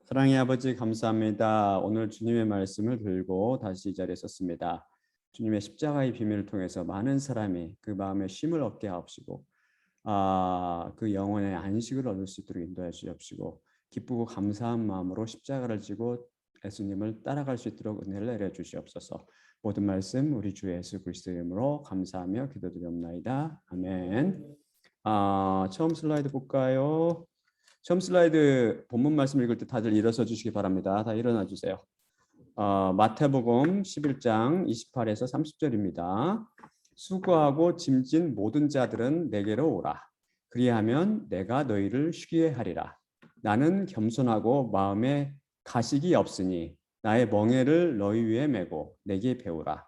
사랑의 아버지 감사합니다. 오늘 주님의 말씀을 들고 다시 이 자리에 섰습니다. 주님의 십자가의 비밀을 통해서 많은 사람이 그 마음에 쉼을 얻게 하옵시고 그 영혼의 안식을 얻을 수 있도록 인도해 주옵시고 기쁘고 감사한 마음으로 십자가를 지고 예수님을 따라갈 수 있도록 은혜를 내려 주시옵소서. 모든 말씀 우리 주 예수 그리스도의 이름으로 감사하며 기도드리옵나이다. 아멘. 처음 슬라이드 볼까요? 처음 슬라이드 본문 말씀 읽을 때 다들 일어서 주시기 바랍니다. 다 일어나 주세요. 마태복음 11장 28에서 30절입니다. 수고하고 짐진 모든 자들은 내게로 오라. 그리하면 내가 너희를 쉬게 하리라. 나는 겸손하고 마음에 가식이 없으니 나의 멍에를 너희 위에 메고 내게 배우라.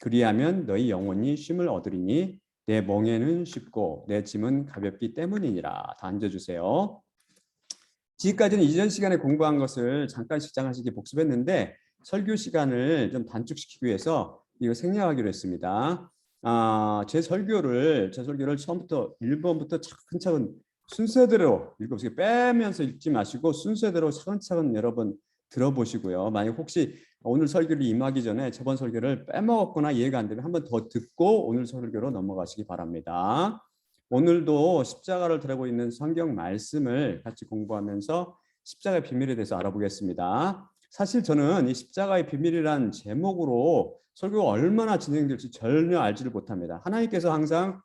그리하면 너희 영혼이 쉼을 얻으리니 내 멍에는 쉽고 내 짐은 가볍기 때문이니라. 다 앉아주세요. 지금까지는 이전 시간에 공부한 것을 잠깐씩 복습했는데 설교 시간을 좀 단축시키기 위해서 이거 생략하기로 했습니다. 제 설교를 처음부터 1번부터 차근차근 순서대로 읽어보세요. 빼면서 읽지 마시고 순서대로 차근차근 여러 번 들어보시고요. 만약 혹시 오늘 설교를 임하기 전에 저번 설교를 빼먹었거나 이해가 안 되면 한 번 더 듣고 오늘 설교로 넘어가시기 바랍니다. 오늘도 십자가를 들고 있는 성경 말씀을 같이 공부하면서 십자가의 비밀에 대해서 알아보겠습니다. 사실 저는 이 십자가의 비밀이란 제목으로 설교가 얼마나 진행될지 전혀 알지를 못합니다. 하나님께서 항상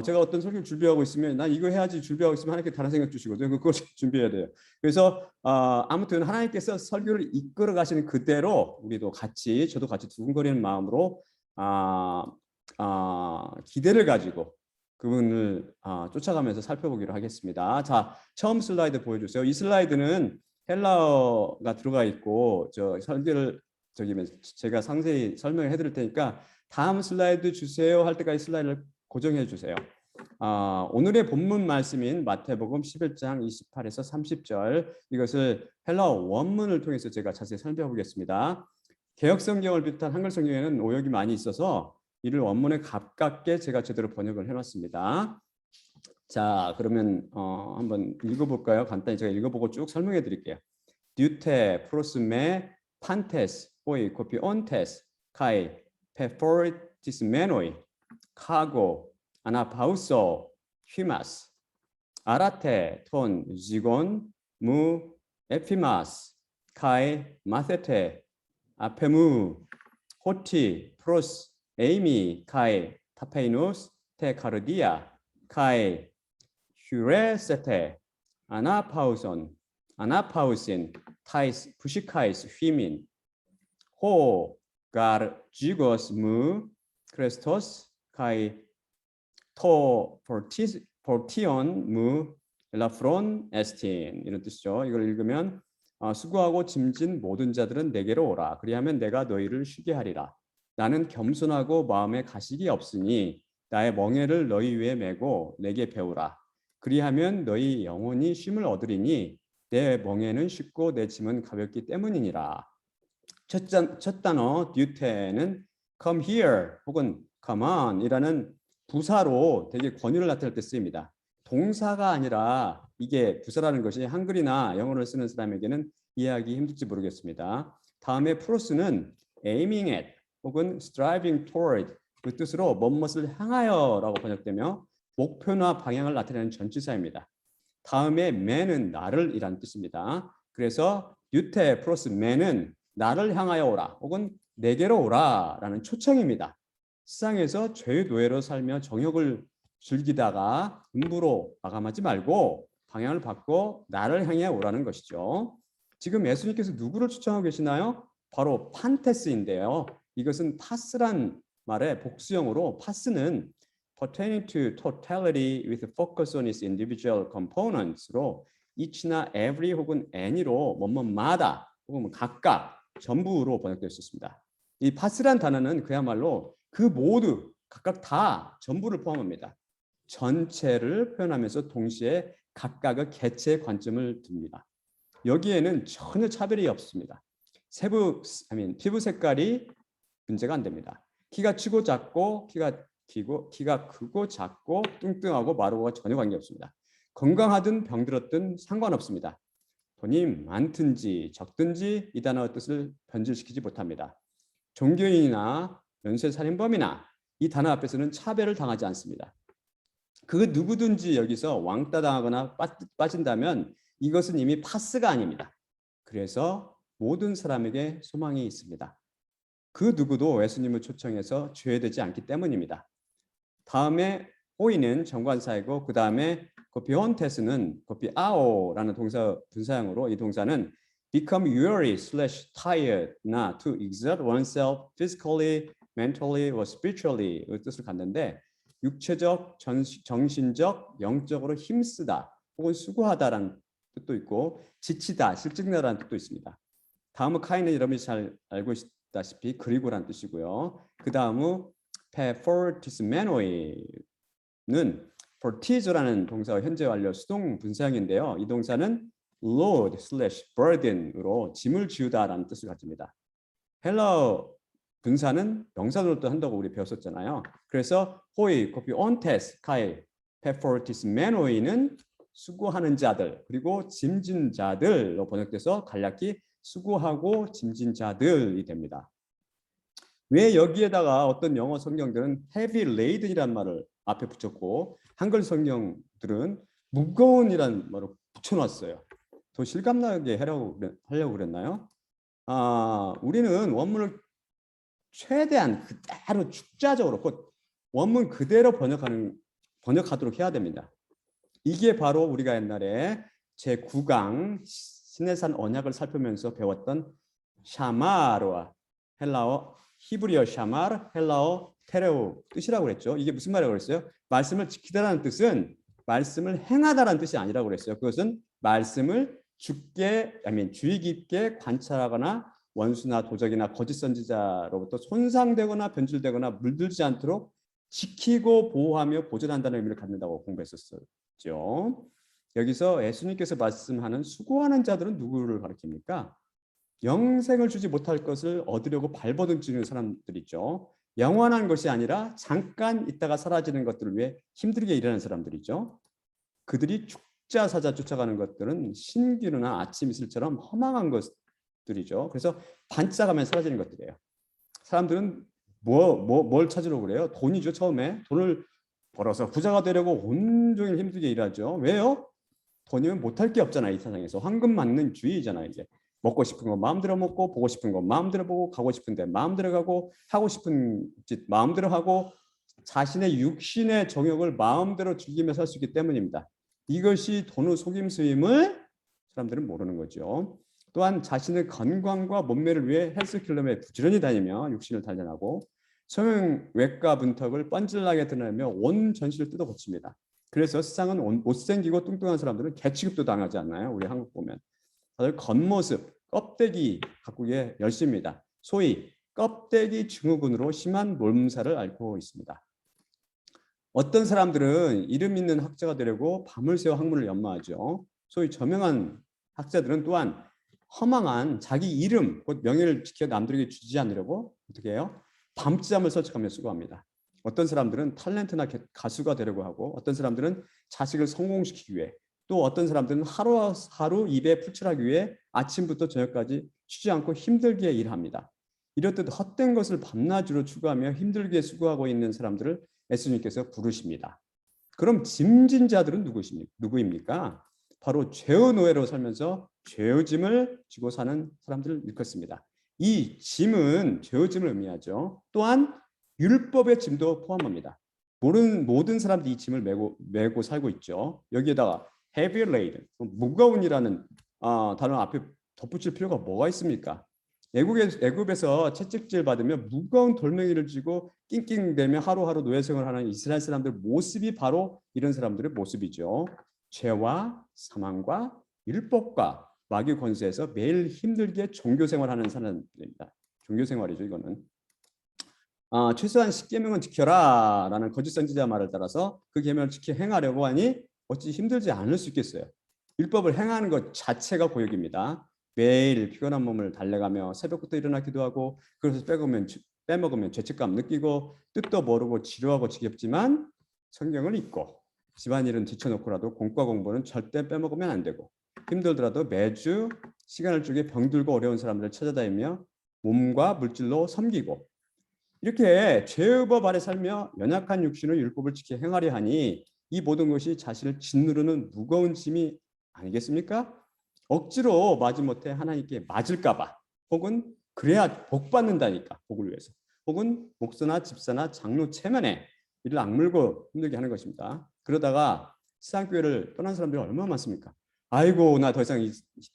제가 어떤 설교를 준비하고 있으면 난 이거 해야지 준비하고 있으면 하나님께 다른 생각 주시거든요. 그걸 준비해야 돼요. 그래서 아무튼 하나님께서 설교를 이끌어 가시는 그대로 우리도 같이 저도 같이 두근거리는 마음으로 기대를 가지고 그분을 쫓아가면서 살펴보기로 하겠습니다. 자, 처음 슬라이드 보여주세요. 이 슬라이드는 헬라어가 들어가 있고 저 설교를 제가 상세히 설명을 해드릴 테니까 다음 슬라이드 주세요 할 때까지 슬라이드를 고정해 주세요. 오늘의 본문 말씀인 마태복음 11장 28에서 30절 이것을 헬라어 원문을 통해서 제가 자세히 설명해 보겠습니다. 개역성경을 비롯한 한글 성경에는 오역이 많이 있어서 이를 원문에 가깝게 제가 제대로 번역을 해놨습니다. 자, 그러면 한번 읽어볼까요? 간단히 제가 읽어보고 쭉 설명해 드릴게요. 뉴테 프로스메 판테스 오이 코피 온테스 카이 페포리티스 메노이 카고 아나파우소 휘마스 아라테 톤 지곤 무 에피마스 카이 마세테 아페무 호티 프로스 에이미 카이 타페이누스 테카르디아 카이 휴레세테 아나파우신 타이스 푸시카이스 휘민 호 가르지고스 무 크레스토스 카이 토 포티온 무 라프론 에스틴 이런 뜻이죠. 이걸 읽으면 수고하고 짐진 모든 자들은 내게로 오라. 그리하면 내가 너희를 쉬게 하리라. 나는 겸손하고 마음에 가식이 없으니 나의 멍에를 너희 위에 메고 내게 배우라. 그리하면 너희 영혼이 쉼을 얻으리니 내 멍에는 쉽고 내 짐은 가볍기 때문이니라. 첫 단어 듀테는 come here 혹은 come on 이라는 부사로 되게 권유를 나타낼 때 쓰입니다. 동사가 아니라 이게 부사라는 것이 한글이나 영어를 쓰는 사람에게는 이해하기 힘들지 모르겠습니다. 다음에 프로스는 aiming at 혹은 striving toward 그 뜻으로 무엇을 향하여라고 번역되며 목표나 방향을 나타내는 전치사입니다. 다음에 man은 나를 이란 뜻입니다. 그래서 유테 플러스 man은 나를 향하여 오라 혹은 내게로 오라 라는 초청입니다. 세상에서 죄의 노예로 살며 정욕을 즐기다가 음부로 마감하지 말고 방향을 바꿔 나를 향해 오라는 것이죠. 지금 예수님께서 누구를 추천하고 계시나요? 바로 판테스인데요. 이것은 파스란 말의 복수형으로 파스는 pertaining to totality with focus on its individual components로 each나 every 혹은 any로 뭐뭐마다 혹은 각각 전부로 번역될 수 있습니다. 이 파스란 단어는 그야말로 그 모두 각각 다 전부를 포함합니다. 전체를 표현하면서 동시에 각각의 개체의 관점을 둡니다. 여기에는 전혀 차별이 없습니다. 피부 색깔이 문제가 안 됩니다. 키가 크고 작고 키가 크고 작고 뚱뚱하고 마르고가 전혀 관계없습니다. 건강하든 병들었든 상관없습니다. 돈이 많든지 적든지 이 단어의 뜻을 변질시키지 못합니다. 종교인이나 연쇄살인범이나 이 단어 앞에서는 차별을 당하지 않습니다. 그 누구든지 여기서 왕따 당하거나 빠진다면 이것은 이미 파스가 아닙니다. 그래서 모든 사람에게 소망이 있습니다. 그 누구도 예수님을 초청해서 죄되지 않기 때문입니다. 다음에 호이는 정관사이고 그 다음에 고피온테스는 고피아오라는 동사 분사형으로 이 동사는 become weary/tired나 to exert oneself physically, mentally or spiritually의 뜻을 갖는데 육체적, 정신적, 영적으로 힘쓰다 혹은 수고하다라는 뜻도 있고 지치다, 실증나라는 뜻도 있습니다. 다음은 카이는 여러분이 잘 알고 있다시피 그리고란 뜻이고요. 그 다음은 페포티스메노이는 fortizo라는 동사와 현재 완료 수동 분사형인데요. 이 동사는 load/burden으로 짐을 지우다라는 뜻을 가집니다. 헬라어 분사는 명사로도 한다고 우리 배웠었잖아요. 그래서 호이, 코피, 온테스, 카이, 페포티스메노이는 수고하는 자들 그리고 짐진 자들로 번역돼서 간략히 수고하고 짐진 자들이 됩니다. 왜 여기에다가 어떤 영어 성경들은 heavy laden이라는 말을 앞에 붙였고 한글 성경들은 무거운이라는 말을 붙여놨어요. 더 실감나게 하려고 그랬나요? 우리는 원문을 최대한 그대로 축자적으로 원문 그대로 번역하도록 해야 됩니다. 이게 바로 우리가 옛날에 제9강 시내산 언약을 살펴면서 배웠던 샤마르와 헬라어 히브리어 샤마르, 헬라어 테레오 뜻이라고 그랬죠. 이게 무슨 말이라고 그랬어요? 말씀을 지키다라는 뜻은 말씀을 행하다라는 뜻이 아니라고 그랬어요. 그것은 말씀을 주의 깊게 관찰하거나 원수나 도적이나 거짓 선지자로부터 손상되거나 변질되거나 물들지 않도록 지키고 보호하며 보존한다는 의미를 갖는다고 공부했었죠. 여기서 예수님께서 말씀하는 수고하는 자들은 누구를 가리킵니까? 영생을 주지 못할 것을 얻으려고 발버둥 치는 사람들 있죠. 영원한 것이 아니라 잠깐 있다가 사라지는 것들을 위해 힘들게 일하는 사람들이죠. 그들이 축자사자 쫓아가는 것들은 신기루나 아침 이슬처럼 허망한 것들이죠. 그래서 반짝하면 사라지는 것들이에요. 사람들은 뭘 찾으려고 그래요? 돈이죠. 처음에 돈을 벌어서 부자가 되려고 온종일 힘들게 일하죠. 왜요? 돈이면 못할 게 없잖아요. 이 세상에서 황금 맞는 주의잖아요. 이게 먹고 싶은 거 마음대로 먹고 보고 싶은 거 마음대로 보고 가고 싶은 데 마음대로 가고 하고 싶은 짓 마음대로 하고 자신의 육신의 정욕을 마음대로 즐기며 살 수 있기 때문입니다. 이것이 돈의 속임수임을 사람들은 모르는 거죠. 또한 자신의 건강과 몸매를 위해 헬스클럽에 부지런히 다니며 육신을 단련하고 성형외과 분턱을 뻔질나게 드러내며 온 전신을 뜯어 고칩니다. 그래서 세상은 못생기고 뚱뚱한 사람들은 개취급도 당하지 않나요? 우리 한국 보면 다들 겉모습, 껍데기 가꾸기에 열심입니다. 소위 껍데기 증후군으로 심한 몸살을 앓고 있습니다. 어떤 사람들은 이름 있는 학자가 되려고 밤을 새워 학문을 연마하죠. 소위 저명한 학자들은 또한 허망한 자기 이름, 곧 명예를 지켜 남들에게 주지 않으려고 어떻게 해요? 밤잠을 설치하며 수고합니다. 어떤 사람들은 탤런트나 가수가 되려고 하고 어떤 사람들은 자식을 성공시키기 위해 또 어떤 사람들은 하루하루 입에 풀칠하기 위해 아침부터 저녁까지 쉬지 않고 힘들게 일합니다. 이렇듯 헛된 것을 밤낮으로 추구하며 힘들게 수고하고 있는 사람들을 예수님께서 부르십니다. 그럼 짐진 자들은 누구입니까? 바로 죄의 노예로 살면서 죄의 짐을 지고 사는 사람들을 일컫습니다. 이 짐은 죄의 짐을 의미하죠. 또한 율법의 짐도 포함합니다. 모든 사람들이 이 짐을 메고 살고 있죠. 여기에다가 heavy laden, 무거운이라는 단어 앞에 덧붙일 필요가 뭐가 있습니까? 애굽에서 채찍질 받으며 무거운 돌멩이를 쥐고 낑낑대며 하루하루 노예생활을 하는 이스라엘 사람들 모습이 바로 이런 사람들의 모습이죠. 죄와 사망과 율법과 마귀 권세에서 매일 힘들게 종교생활하는 사람들입니다. 종교생활이죠, 이거는. 최소한 10계명은 지켜라 라는 거짓 선지자 말을 따라서 그 계명을 지켜 행하려고 하니 어찌 힘들지 않을 수 있겠어요. 율법을 행하는 것 자체가 고역입니다. 매일 피곤한 몸을 달래가며 새벽부터 일어나 기도하고 그래서 빼먹으면 죄책감 느끼고 뜻도 모르고 지루하고 지겹지만 성경을 읽고 집안일은 뒤쳐놓고라도 공과 공부는 절대 빼먹으면 안 되고 힘들더라도 매주 시간을 쪼개 병들고 어려운 사람들을 찾아다니며 몸과 물질로 섬기고 이렇게 죄의 법 아래 살며 연약한 육신의 율법을 지켜 행하려 하니 이 모든 것이 자신을 짓누르는 무거운 짐이 아니겠습니까? 억지로 마지못해 하나님께 맞을까 봐 혹은 그래야 복 받는다니까 복을 위해서 혹은 목사나 집사나 장로 체면에 이를 악물고 힘들게 하는 것입니다. 그러다가 시상교회를 떠난 사람들이 얼마나 많습니까? 아이고 나 더 이상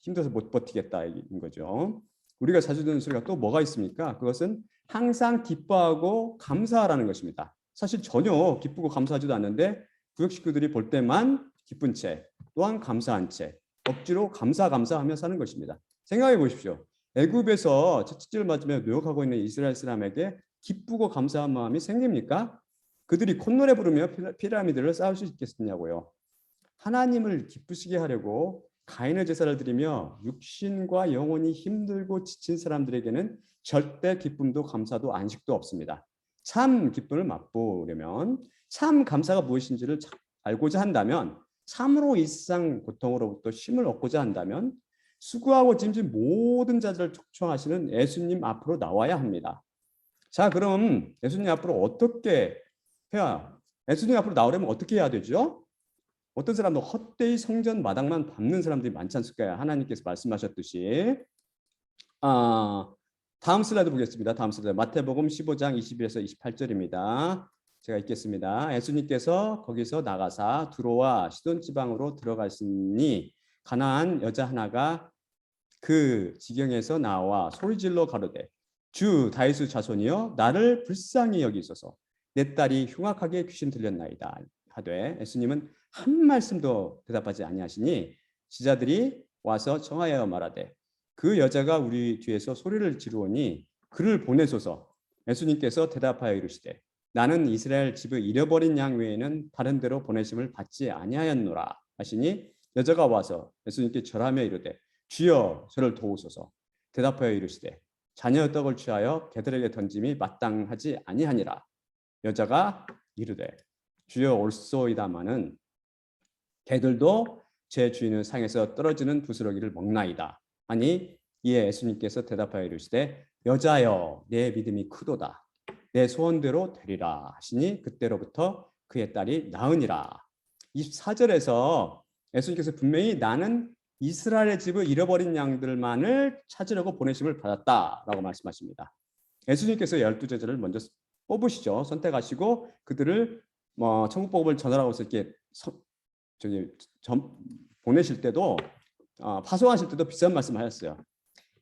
힘들어서 못 버티겠다 이인 거죠. 우리가 자주 듣는 소리가 또 뭐가 있습니까? 그것은 항상 기뻐하고 감사하라는 것입니다. 사실 전혀 기쁘고 감사하지도 않는데 구역 식구들이 볼 때만 기쁜 채 또한 감사한 채 억지로 감사하며 사는 것입니다. 생각해 보십시오. 애굽에서 채찍질을 맞으며 노역하고 있는 이스라엘 사람에게 기쁘고 감사한 마음이 생깁니까? 그들이 콧노래 부르며 피라미드를 쌓을 수 있겠느냐고요. 하나님을 기쁘시게 하려고 가인의 제사를 드리며 육신과 영혼이 힘들고 지친 사람들에게는 절대 기쁨도 감사도 안식도 없습니다. 참 기쁨을 맛보려면 참 감사가 무엇인지를 알고자 한다면 참으로 이 세상 고통으로부터 쉼을 얻고자 한다면 수고하고 짐진 모든 자들을 촉청하시는 예수님 앞으로 나와야 합니다. 자, 그럼 예수님 앞으로 어떻게 예수님 앞으로 나오려면 어떻게 해야 되죠? 어떤 사람도 헛되이 성전 마당만 밟는 사람들이 많지 않을까요? 하나님께서 말씀하셨듯이. 다음 슬라이드 보겠습니다. 다음 슬라이드 마태복음 15장 21에서 28절입니다. 제가 읽겠습니다. 예수님께서 거기서 나가사 두로와 시돈 지방으로 들어가시니 가나안 여자 하나가 그 지경에서 나와 소리질러 가로되 주 다윗의 자손이여 나를 불쌍히 여기소서 내 딸이 흉악하게 귀신 들렸나이다 하되 예수님은 한 말씀도 대답하지 아니하시니 지자들이 와서 청하여 말하되 그 여자가 우리 뒤에서 소리를 지르오니 그를 보내소서. 예수님께서 대답하여 이르시되 나는 이스라엘 집의 잃어버린 양 외에는 다른 데로 보내심을 받지 아니하였노라 하시니 여자가 와서 예수님께 절하며 이르되 주여 저를 도우소서. 대답하여 이르시되 자녀의 떡을 취하여 개들에게 던짐이 마땅하지 아니하니라. 여자가 이르되 주여 옳소이다마는 개들도 제 주인의 상에서 떨어지는 부스러기를 먹나이다 하니 이에 예수님께서 대답하여 이르시되 여자여 내 믿음이 크도다 내 소원대로 되리라 하시니 그때로부터 그의 딸이 나으니라. 24절에서 예수님께서 분명히 나는 이스라엘의 집을 잃어버린 양들만을 찾으려고 보내심을 받았다라고 말씀하십니다. 예수님께서 12제자를 먼저 뽑으시죠. 선택하시고 그들을 천국 복음을 전하라고 해서 이렇게 보내실 때도 파송하실 때도 비싼 말씀하셨어요.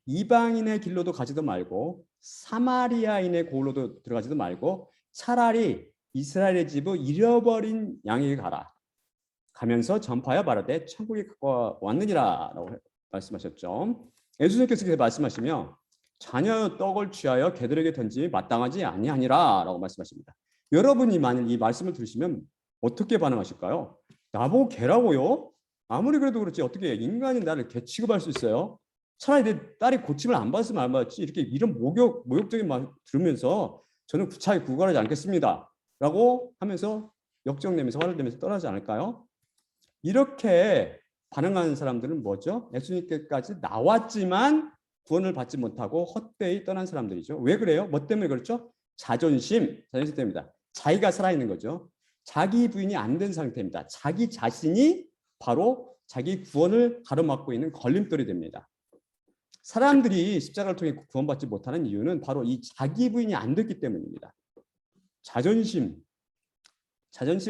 이방인의 길로도 가지도 말고 사마리아인의 고로도 들어가지도 말고 차라리 이스라엘의 집을 잃어버린 양에게 가라. 가면서 전파하여 말하되 천국이 왔느니라라고 말씀하셨죠. 예수님께서 그렇게 말씀하시며 자녀의 떡을 취하여 개들에게 던짐이 마땅하지 아니하니라라고 말씀하십니다. 여러분이 만일 이 말씀을 들으시면 어떻게 반응하실까요? 나보고 개라고요? 아무리 그래도 그렇지 어떻게 인간이 나를 개 취급할 수 있어요? 차라리 내 딸이 고침을 안 받았으면 안 받았지 이렇게 이런 모욕적인 말 들으면서 저는 구차하게 구걸하지 않겠습니다 라고 하면서 역정내면서 화를 내면서 떠나지 않을까요? 이렇게 반응하는 사람들은 뭐죠? 예수님께까지 나왔지만 구원을 받지 못하고 헛되이 떠난 사람들이죠. 왜 그래요? 뭐 때문에 그렇죠? 자존심 때문입니다. 자기가 살아있는 거죠. 자기 부인이 안 된 상태입니다. 자기 자신이 바로 자기 구원을 가로막고 있는 걸림돌이 됩니다. 사람들이 십자가를 통해 구원받지 못하는 이유는 바로 이 자기 부인이 안 됐기 때문입니다. 자존심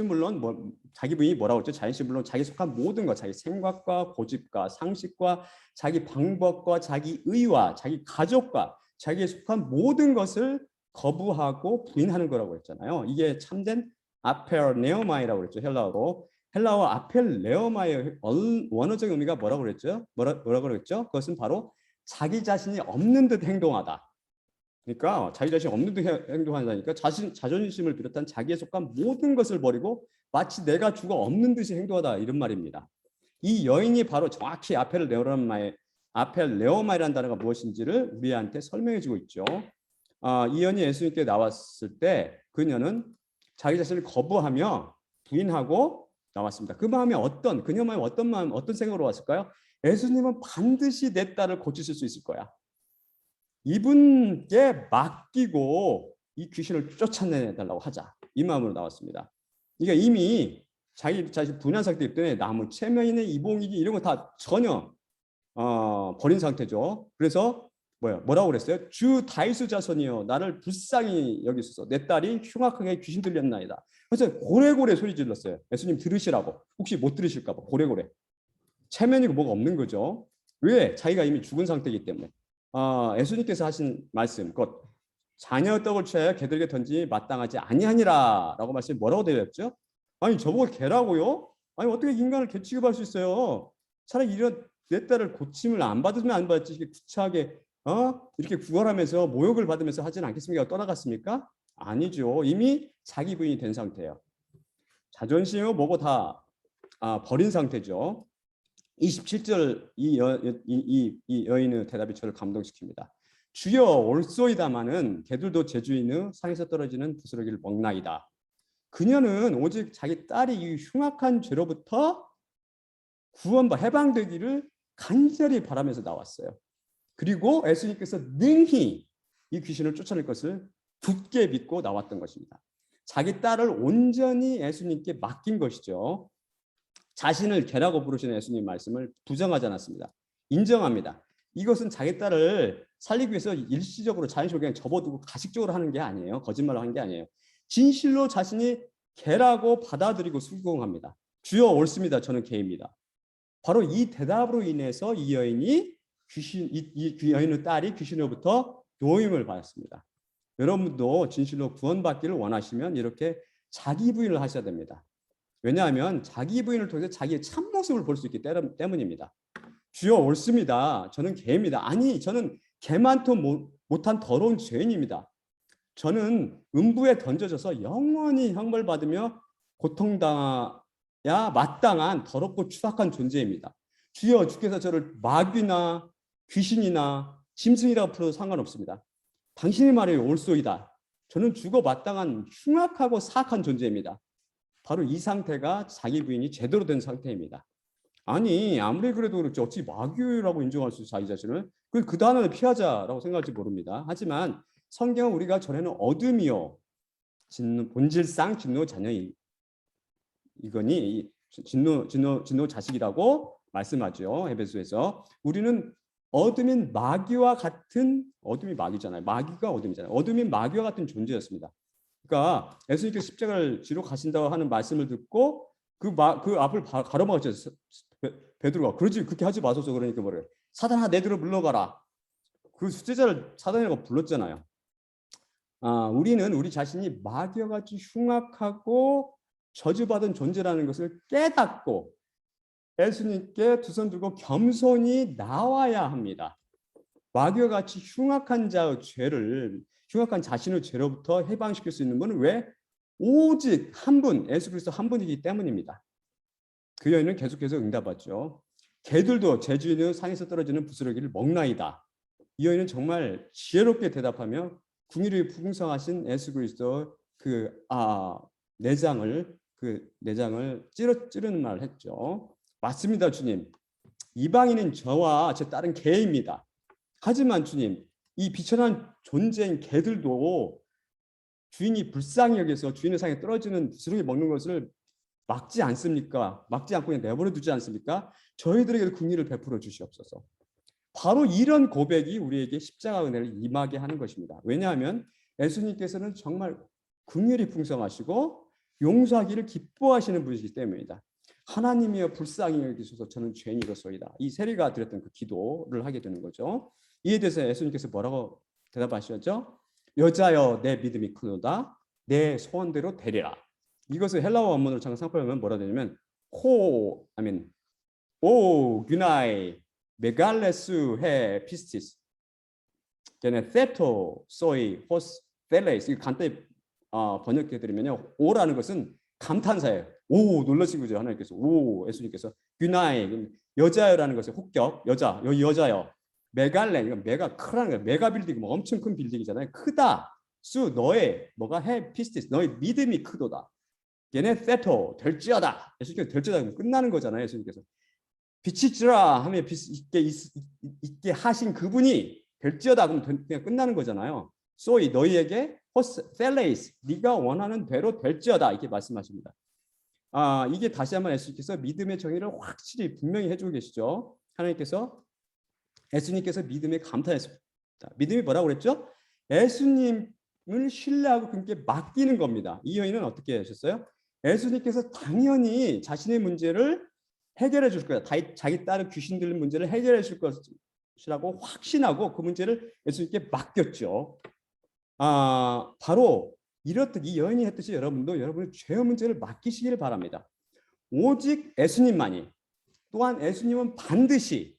물론 자기 부인이 뭐라고 했죠? 자존심 물론 자기 속한 모든 것, 자기 생각과 고집과 상식과 자기 방법과 자기 의와 자기 가족과 자기에 속한 모든 것을 거부하고 부인하는 거라고 했잖아요. 이게 참된 아펠레오마이라고 그랬죠. 헬라어 아펠레오마의 원어적 의미가 뭐라고 그랬죠? 뭐라고 그랬죠? 그것은 바로 자기 자신이 없는 듯 행동하다. 그러니까 자기 자신이 없는 듯 행동한다니까 자존심을 비롯한 자기에 속한 모든 것을 버리고 마치 내가 죽어 없는 듯이 행동하다 이런 말입니다. 이 여인이 바로 정확히 아펠레오마이라는 단어가 무엇인지를 우리한테 설명해주고 있죠. 이 여인이 예수님께 나왔을 때 그녀는 자기 자신을 거부하며 부인하고 나왔습니다. 그녀의 마음이 어떤 생각으로 왔을까요? 예수님은 반드시 내 딸을 고치실 수 있을 거야. 이분께 맡기고 이 귀신을 쫓아내달라고 하자. 이 마음으로 나왔습니다. 그러니까 이미 자기 자신 분한 상태이기 때문에 나무 체면이네 이봉이지 이런 거 다 전혀 버린 상태죠. 그래서 뭐라고 그랬어요? 주 다윗의 자손이여 나를 불쌍히 여기소서. 내 딸이 흉악하게 귀신 들렸나이다. 그래서 고래고래 소리 질렀어요. 예수님 들으시라고. 혹시 못 들으실까 봐 고래고래. 체면이고 뭐가 없는 거죠. 왜? 자기가 이미 죽은 상태이기 때문에. 예수님께서 하신 말씀, 곧 자녀 떡을 취하여 개들에게 던지 마땅하지 아니하니라라고 말씀이 뭐라고 되어 있죠? 아니 저보고 개라고요? 아니 어떻게 인간을 개 취급할 수 있어요? 차라리 이런 내 딸을 고침을 안 받으면 안 받지 이렇게 구차하게 이렇게 구걸하면서 모욕을 받으면서 하지는 않겠습니까? 떠나갔습니까? 아니죠. 이미 자기 부인이 된 상태예요. 자존심이고 뭐고 다 버린 상태죠. 27절 이 여인의 대답이 저를 감동시킵니다. 주여 올소이다마는 개들도 제주인의 상에서 떨어지는 부스러기를 먹나이다. 그녀는 오직 자기 딸이 이 흉악한 죄로부터 해방되기를 간절히 바라면서 나왔어요. 그리고 예수님께서 능히 이 귀신을 쫓아낼 것을 굳게 믿고 나왔던 것입니다. 자기 딸을 온전히 예수님께 맡긴 것이죠. 자신을 개라고 부르시는 예수님 말씀을 부정하지 않았습니다. 인정합니다. 이것은 자기 딸을 살리기 위해서 일시적으로 자연식으로 그냥 접어두고 가식적으로 하는 게 아니에요. 거짓말로 하는 게 아니에요. 진실로 자신이 개라고 받아들이고 순종합니다. 주여 옳습니다. 저는 개입니다. 바로 이 대답으로 인해서 이 여인의 딸이 귀신으로부터 노임을 받았습니다. 여러분도 진실로 구원받기를 원하시면 이렇게 자기 부인을 하셔야 됩니다. 왜냐하면 자기 부인을 통해서 자기의 참모습을 볼 수 있기 때문입니다. 주여 옳습니다. 저는 개입니다. 아니 저는 개만도 못한 더러운 죄인입니다. 저는 음부에 던져져서 영원히 형벌받으며 고통당해야 마땅한 더럽고 추악한 존재입니다. 주여 주께서 저를 마귀나 귀신이나 짐승이라고 불러도 상관없습니다. 당신의 말이 옳소이다. 저는 죽어 마땅한 흉악하고 사악한 존재입니다. 바로 이 상태가 자기 부인이 제대로 된 상태입니다. 아니 아무리 그래도 그렇지 어찌 마귀라고 인정할 수 있어 자기 자신을? 그 단어를 피하자라고 생각할지 모릅니다. 하지만 성경은 우리가 전에는 어둠이요 본질상 진노 자녀이 이거니 진노 자식이라고 말씀하죠. 에베소에서 우리는 어둠인 마귀와 같은 어둠이 마귀잖아요. 마귀가 어둠이잖아요. 어둠인 마귀와 같은 존재였습니다. 그러니까 예수님께서 십자가를 지러 가신다고 하는 말씀을 듣고 그 앞을 가로막았죠. 베드로가 그러지 그렇게 하지 마소서. 그러니까 뭐래요? 사단아 내들어 물러가라. 그 수제자를 사단이라고 불렀잖아요. 우리는 우리 자신이 마귀와 같이 흉악하고 저주받은 존재라는 것을 깨닫고 예수님께 두 손 들고 겸손히 나와야 합니다. 마귀와 같이 흉악한 자신의 죄로부터 해방시킬 수 있는 분은 왜? 오직 한 분, 예수 그리스도 한 분이기 때문입니다. 그 여인은 계속해서 응답하죠. 개들도 제주인의 상에서 떨어지는 부스러기를 먹나이다. 이 여인은 정말 지혜롭게 대답하며 궁일이 풍성하신 예수 그리스도 내장을 찌르는 말을 했죠. 맞습니다, 주님. 이방인인 저와 제 딸은 개입니다. 하지만 주님, 이 비천한 존재인 개들도 주인이 불쌍히 여겨서 주인의 상에 떨어지는 부스러기 먹는 것을 막지 않습니까? 막지 않고 그냥 내버려 두지 않습니까? 저희들에게도 긍휼을 베풀어 주시옵소서. 바로 이런 고백이 우리에게 십자가 은혜를 임하게 하는 것입니다. 왜냐하면 예수님께서는 정말 긍휼이 풍성하시고 용서하기를 기뻐하시는 분이기 때문입니다. 하나님이여 불쌍히 여기소서 저는 죄인이로소이다. 이 세리가 드렸던 그 기도를 하게 되는 거죠. 이에 대해서 예수님께서 뭐라고 대답하셨죠? 여자여 내 믿음이 크도다. 내 소원대로 되리라. 이것을 헬라어 원문으로 잠깐 상고하면 뭐라 되냐면 오 규나이 메갈레스 헤 피스티스 걔네 세토 소이 호스 펠레이스. 이거 간단히 번역해 드리면요. 오라는 것은 감탄사예요. 오 놀라신 거죠. 하나님께서 오 예수님께서 규나이 여자여라는 것의 혹격 여자여 메갈레 이건 메가 크라는 거예요. 메가 빌딩 뭐 엄청 큰 빌딩이잖아요. 크다 수 너의 뭐가 해 피스티스 너의 믿음이 크도다. 얘네 세토 될지어다. 예수님께서 될지어다 끝나는 거잖아요. 예수님께서 빛이지라 하면 빛 있게 하신 그분이 될지어다. 그럼 그냥 끝나는 거잖아요. 소이 너희에게 텔레이스 네가 원하는 대로 될지어다 이렇게 말씀하십니다. 이게 다시 한번 예수님께서 믿음의 정의를 확실히 분명히 해주고 계시죠. 하나님께서 예수님께서 믿음에 감탄했습니다. 믿음이 뭐라고 그랬죠? 예수님을 신뢰하고 그분께 맡기는 겁니다. 이 여인은 어떻게 하셨어요? 예수님께서 당연히 자신의 문제를 해결해 줄 거야. 자기 딸의 귀신 들린 문제를 해결해 줄 것이라고 확신하고 그 문제를 예수님께 맡겼죠. 바로 이렇듯 이 여인이 했듯이 여러분도 여러분의 죄의 문제를 맡기시기를 바랍니다. 오직 예수님만이, 또한 예수님은 반드시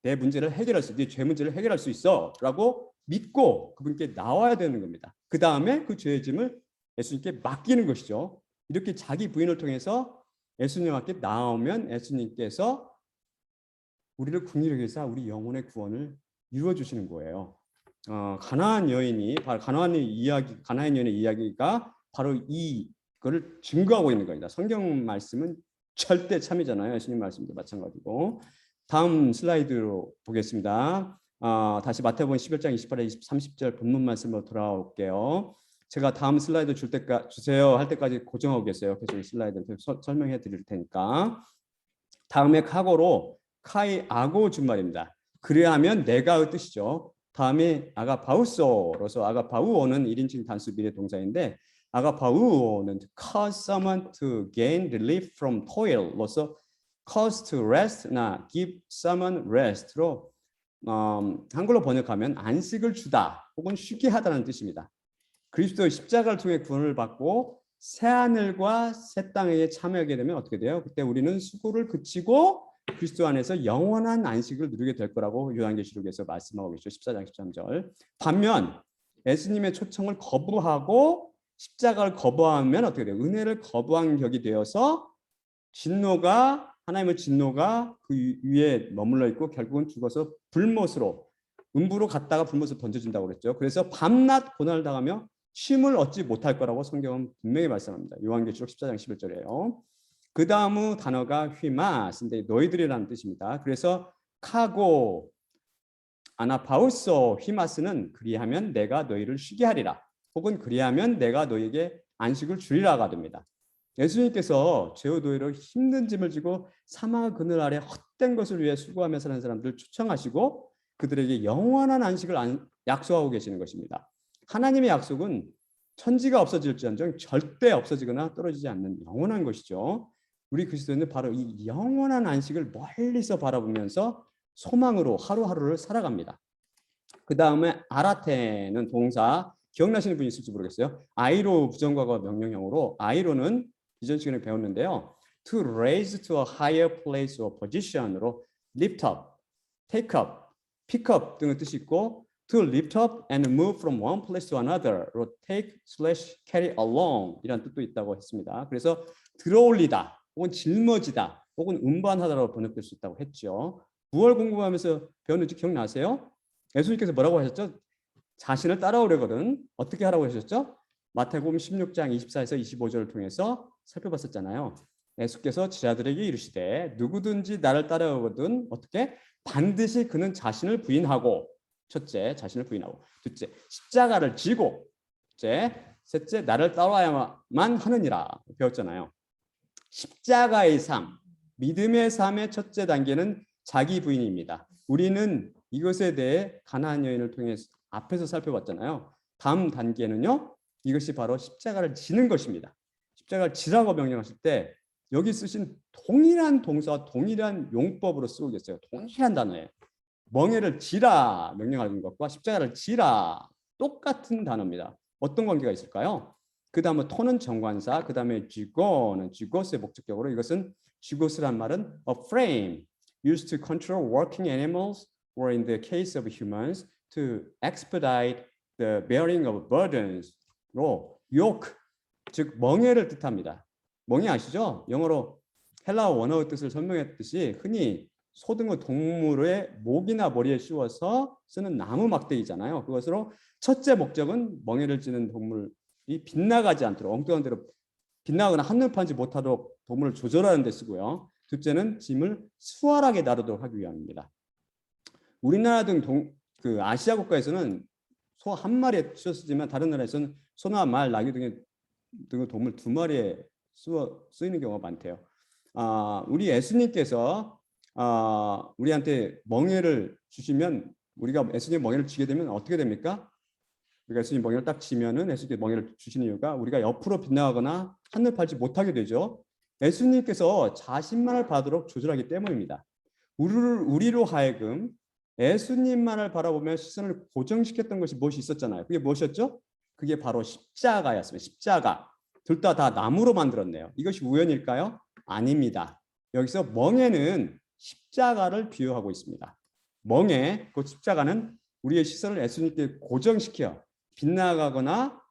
내 문제를 해결할 수, 네 죄 문제를 해결할 수 있어라고 믿고 그분께 나와야 되는 겁니다. 그 다음에 그 죄의 짐을 예수님께 맡기는 것이죠. 이렇게 자기 부인을 통해서 예수님 앞에 나오면 예수님께서 우리를 긍휼히 여기사 우리 영혼의 구원을 이루어 주시는 거예요. 가나안 여인의 이야기가 바로 이거를 증거하고 있는 겁니다. 성경 말씀은 절대 참이잖아요. 예수님 말씀도 마찬가지고. 다음 슬라이드로 보겠습니다. 다시 마태복음 11장 28절 30절 본문 말씀으로 돌아올게요. 제가 다음 슬라이드 주세요 할 때까지 고정하고 계세요. 계속 이 슬라이드를 설명해 드릴 테니까. 다음에 카고로 카이 아고 준말입니다. 그래야면 내가의 뜻이죠. 다음에 아가파우소로서 아가파우오는 1인칭 단수 미래 동사인데 아가파우오는 cause someone to gain relief from toil로서 cause to rest나 give someone rest로 한글로 번역하면 안식을 주다 혹은 쉬게 하다는 뜻입니다. 그리스도의 십자가를 통해 구원을 받고 새 하늘과 새 땅에 참여하게 되면 어떻게 돼요? 그때 우리는 수고를 그치고 그리스도 안에서 영원한 안식을 누리게 될 거라고 요한계시록에서 말씀하고 계시죠. 14장 13절. 반면 예수님의 초청을 거부하고 십자가를 거부하면 어떻게 돼요? 은혜를 거부한 격이 되어서 하나님의 진노가 그 위에 머물러 있고 결국은 죽어서 불못으로 음부로 갔다가 불못으로 던져진다고 그랬죠. 그래서 밤낮 고난을 당하며 쉼을 얻지 못할 거라고 성경은 분명히 말씀합니다. 요한계시록 14장 11절이에요. 그 다음 단어가 휘마스인데 너희들이라는 뜻입니다. 그래서 카고 아나파우소 휘마스는 그리하면 내가 너희를 쉬게 하리라 혹은 그리하면 내가 너희에게 안식을 주리라가 됩니다. 예수님께서 죄의 노예로 힘든 짐을 지고 사망의 그늘 아래 헛된 것을 위해 수고하며 사는 사람들을 초청하시고 그들에게 영원한 안식을 약속하고 계시는 것입니다. 하나님의 약속은 천지가 없어질지언정 절대 없어지거나 떨어지지 않는 영원한 것이죠. 우리 그리스도인은 바로 이 영원한 안식을 멀리서 바라보면서 소망으로 하루하루를 살아갑니다. 그 다음에 아라테는 동사, 기억나시는 분이 있을지 모르겠어요. 아이로 부정과거 명령형으로 아이로는 이전 시간에 배웠는데요. To raise to a higher place or position으로 lift up, take up, pick up 등의 뜻이 있고 to lift up and move from one place to another로 take/carry along 이라는 뜻도 있다고 했습니다. 그래서 들어올리다 혹은 짊어지다 혹은 운반하다라고 번역될 수 있다고 했죠. 9월 공부하면서 배웠는지 기억나세요? 예수님께서 뭐라고 하셨죠? 자신을 따라오려거든 어떻게 하라고 하셨죠? 마태복음 16장 24에서 25절을 통해서 살펴봤었잖아요. 예수께서 제자들에게 이르시되 누구든지 나를 따라오거든 어떻게? 반드시 그는 자신을 부인하고 첫째 자신을 부인하고 둘째 십자가를 지고 셋째 나를 따라와야만 하느니라 배웠잖아요. 십자가의 삶, 믿음의 삶의 첫째 단계는 자기 부인입니다. 우리는 이것에 대해 가나안 여인을 통해 앞에서 살펴봤잖아요. 다음 단계는요. 이것이 바로 십자가를 지는 것입니다. 십자가를 지라고 명령하실 때 여기 쓰신 동일한 동사와 동일한 용법으로 쓰고 계세요. 동일한 단어예요. 멍에를 지라 명령하는 것과 십자가를 지라 똑같은 단어입니다. 어떤 관계가 있을까요? 그 다음에 토는 정관사, 그 다음에 쥐고는 쥐고스의 목적격으로 이것은 쥐고스란 말은 a frame used to control working animals or in the case of humans to expedite the bearing of burdens로 yoke, 즉 멍에를 뜻합니다. 멍에 아시죠? 영어로 헬라어 원어의 뜻을 설명했듯이 흔히 소등의 동물의 목이나 머리에 씌워서 쓰는 나무 막대기잖아요. 그것으로 첫째 목적은 멍에를 찌는 동물이 빗나가지 않도록 엉뚱한 대로 빗나가거나 한눈 팔지 못하도록 동물을 조절하는 데 쓰고요. 둘째는 짐을 수월하게 나르도록 하기 위함입니다. 우리나라 등 그 아시아 국가에서는 소 한 마리에 쓰지만 다른 나라에서는 소나 말, 나귀 등의 동물 두 마리에 쓰이는 경우가 많대요. 우리 예수님께서 우리한테 멍에를 주시면 우리가 예수님 멍에를 쥐게 되면 어떻게 됩니까? 우리가 예수님 멍에를 딱 쥐면은 예수님께 멍에를 주시는 이유가 우리가 옆으로 빗나가거나 하늘 팔지 못하게 되죠. 예수님께서 자신만을 받도록 조절하기 때문입니다. 우리로 하여금 예수님만을 바라보며 시선을 고정시켰던 것이 무엇이 있었잖아요. 그게 무엇이었죠? 그게 바로 십자가였습니다. 십자가. 둘 다 나무로 만들었네요. 이것이 우연일까요? 아닙니다. 여기서 멍에는 십자가를 비유하고 있습니다. 멍에, 그 십자가는 우리의 시선을 예수님께 고정시켜 빗나가서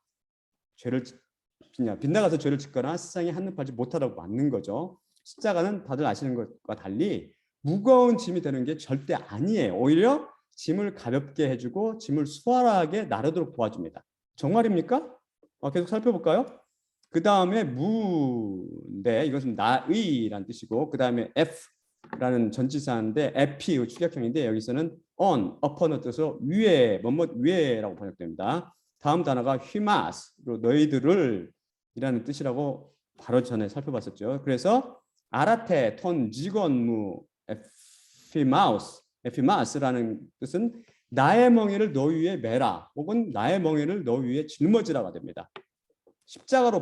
죄를 짓거나 세상에 한눈 팔지 못하다고 맞는 거죠. 십자가는 다들 아시는 것과 달리 무거운 짐이 되는 게 절대 아니에요. 오히려 짐을 가볍게 해주고 짐을 수월하게 나르도록 도와줍니다. 정말입니까? 계속 살펴볼까요? 그 다음에 무인데 이것은 나의라는 뜻이고 그 다음에 F라는 전치사인데 에피 축약형인데 여기서는 on, upon의 뜻으로 위에, 뭐뭐 위에라고 번역됩니다. 다음 단어가 휘마스, 너희들을 이라는 뜻이라고 바로 전에 살펴봤었죠. 그래서 아라테, 톤, 지건무, 에피마우스라는 뜻은 나의 멍에를 너 위에 매라 혹은 나의 멍에를 너 위에 짊어지라가 됩니다. 십자가도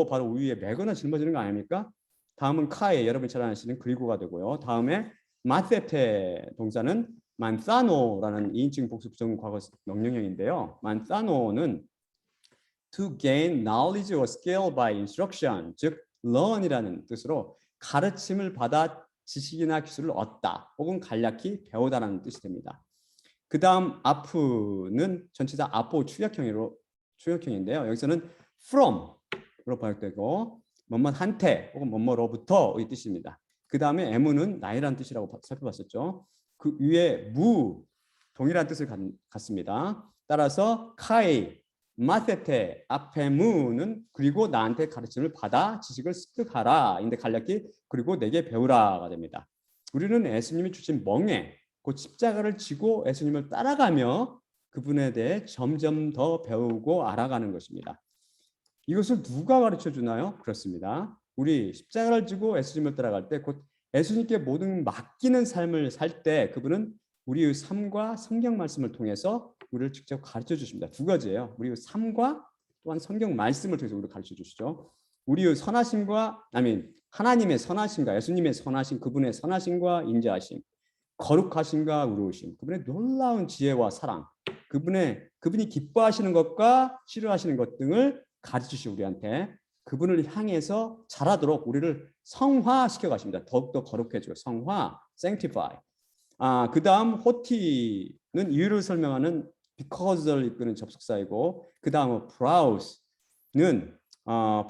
바로 위에 매거나 짊어지는 거 아닙니까? 다음은 카에 여러분이 잘 아시는 그리고가 되고요. 다음에 마세테 동사는 만사노라는 2인칭 복수 부정 과거 명령형인데요. 만사노는 to gain knowledge or skill by instruction, 즉 learn이라는 뜻으로 가르침을 받아 지식이나 기술을 얻다 혹은 간략히 배우다라는 뜻이 됩니다. 그 다음 아프는 전치사 아포 추격형인데요. 여기서는 from으로 번역되고 뭐뭐한테 혹은 뭐뭐로부터의 뜻입니다. 그 다음에 에무는 나이라는 뜻이라고 살펴봤었죠. 그 위에 무 동일한 뜻을 갖습니다. 따라서 카이 마세테 앞에 무는 그리고 나한테 가르침을 받아 지식을 습득하라 인데 간략히 그리고 내게 배우라가 됩니다. 우리는 예수님이 주신 멍에 곧 십자가를 지고 예수님을 따라가며 그분에 대해 점점 더 배우고 알아가는 것입니다. 이것을 누가 가르쳐 주나요? 그렇습니다. 우리 십자가를 지고 예수님을 따라갈 때 곧 예수님께 모든 맡기는 삶을 살 때 그분은 우리의 삶과 성경 말씀을 통해서 우리를 직접 가르쳐 주십니다. 두 가지예요. 우리의 삶과 또한 성경 말씀을 통해서 우리를 가르쳐 주시죠. 우리의 선하심과 하나님의 선하심과 예수님의 선하심, 그분의 선하심과 인자하심, 거룩하심과 의로우심, 그분의 놀라운 지혜와 사랑, 그분이 기뻐하시는 것과 싫어하시는 것 등을 가르쳐 주시고 우리한테 그분을 향해서 자라도록 우리를 성화시켜 가십니다. 더욱더 거룩해져요. 성화, sanctify. 그 다음 호티는 이유를 설명하는 because를 이끄는 접속사이고 그 다음 browse는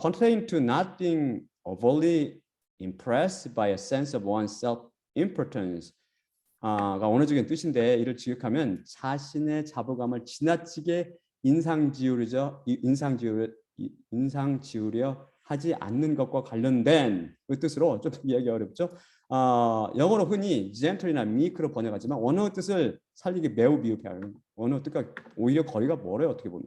pertain to not being overly impressed by a sense of one's self-importance 가 원어적인 뜻인데 이를 직역하면 자신의 자부감을 지나치게 인상 지우려 하지 않는 것과 관련된 그 뜻으로 좀 이해하기 어렵죠. 영어로 흔히 gentle이나 meek로 번역하지만 원어 뜻을 살리기 매우 미흡해요. 원어 뜻과 오히려 거리가 멀어요. 어떻게 보면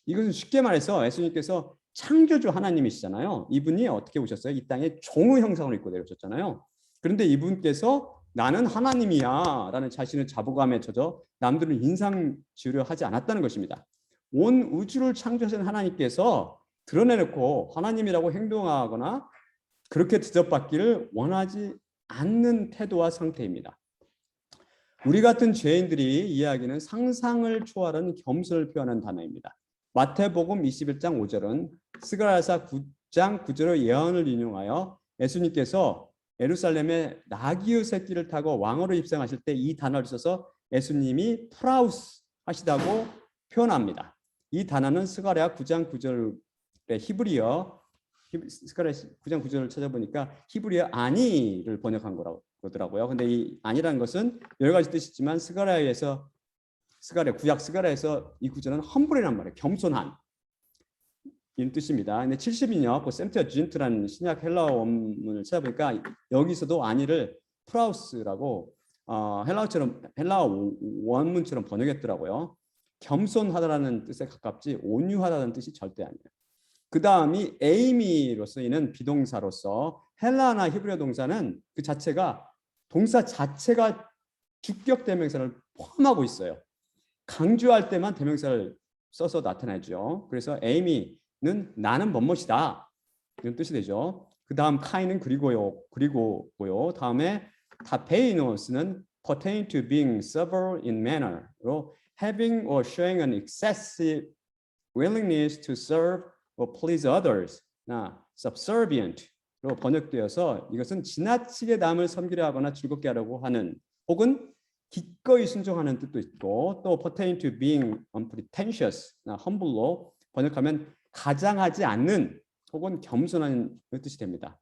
이것은 쉽게 말해서 예수님께서 창조주 하나님이시잖아요. 이분이 어떻게 오셨어요? 이 땅에 종의 형상을 입고 내려오셨잖아요. 그런데 이분께서 나는 하나님이야 라는 자신의 자부감에 젖어 남들을 인상 지우려 하지 않았다는 것입니다. 온 우주를 창조하신 하나님께서 드러내놓고 하나님이라고 행동하거나 그렇게 대접받기를 원하지 않는 태도와 상태입니다. 우리 같은 죄인들이 이야기하는 상상을 초월하는 겸손을 표현한 단어입니다. 마태복음 21장 5절은 스가랴서 9장 9절의 예언을 인용하여 예수님께서 예루살렘에 나귀의 새끼를 타고 왕으로 입성하실 때 이 단어를 써서 예수님이 프라우스 하시다고 표현합니다. 이 단어는 스가랴 9장 9절의 스가랴 9장 9절을 찾아보니까 히브리어 아니를 번역한 거더라고요. 근데 이 아니라는 것은 여러 가지 뜻이 있지만 구약 스가랴에서 이 구절은 험블이란 말이에요. 겸손한. 뜻입니다. 근데 70년요, 그 셈트어진트라는 신약 헬라어 원문을 찾아보니까 여기서도 안위를 프라우스라고 헬라어 원문처럼 번역했더라고요. 겸손하다라는 뜻에 가깝지 온유하다는 뜻이 절대 아니에요. 그 다음이 에이미로 쓰이는 비동사로서 헬라나 히브리어 동사는 그 자체가 동사 자체가 주격 대명사를 포함하고 있어요. 강조할 때만 대명사를 써서 나타내죠. 그래서 에이미는 나는 뭐뭐이다 이런 뜻이 되죠. 그 다음 카이는 그리고고요. 다음에 타페이노스는 pertain to being several in manner로 having or showing an excessive willingness to serve or please others, 나 subservient로 번역되어서 이것은 지나치게 남을 섬기려 하거나 즐겁게 하려고 하는 혹은 기꺼이 순종하는 뜻도 있고 또 pertain to being unpretentious, 나 humble로 번역하면 가장하지 않는 혹은 겸손한 뜻이 됩니다.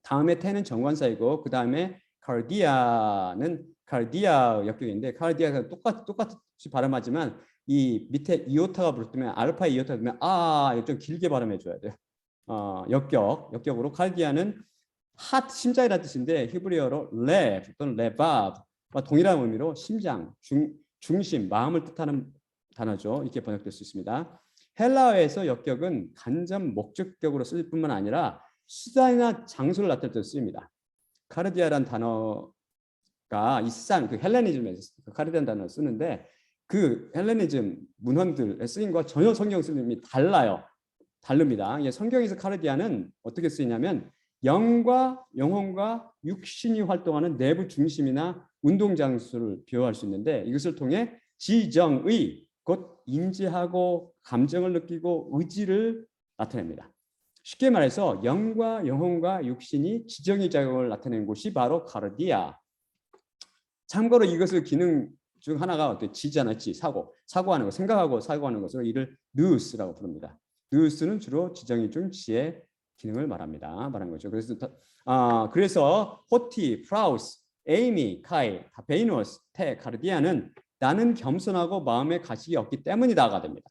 다음에 태는 정관사이고 그 다음에 카르디아는 카르디아 역격인데 카르디아가 똑같이 발음하지만 이 밑에 이오타가 붙으면 알파 이오타가 붙으면 좀 길게 발음해 줘야 돼요. 역격으로 카르디아는 핫 심장이라는 뜻인데 히브리어로 레 또는 레바브와 동일한 의미로 심장, 중심, 마음을 뜻하는 단어죠. 이렇게 번역될 수 있습니다. 헬라어에서 역격은 간접 목적격으로 쓸 뿐만 아니라 수단이나 장소를 나타낼 때 쓰입니다. 카르디아라는 단어가 이 세상 그 헬레니즘에서 카르디아라는 단어를 쓰는데 그 헬레니즘 문헌들의 쓰임과 전혀 성경 쓰임이 다릅니다. 성경에서 카르디아는 어떻게 쓰이냐면 영과 영혼과 육신이 활동하는 내부 중심이나 운동 장소를 비유할 수 있는데 이것을 통해 지정의 곧 인지하고 감정을 느끼고 의지를 나타냅니다. 쉽게 말해서 영과 영혼과 육신이 지정의 작용을 나타내는 곳이 바로 카르디아. 참고로 이것을 기능 중 하나가 어때? 지잖아요. 사고하는 것, 생각하고 사고하는 것으로 이를 누스라고 부릅니다. 누스는 주로 지정의 중 지의 기능을 말하는 거죠. 그래서 호티, 프라우스, 에이미, 카이, 베이노스, 테, 카르디아는 나는 겸손하고 마음에 가식이 없기 때문이다가 됩니다.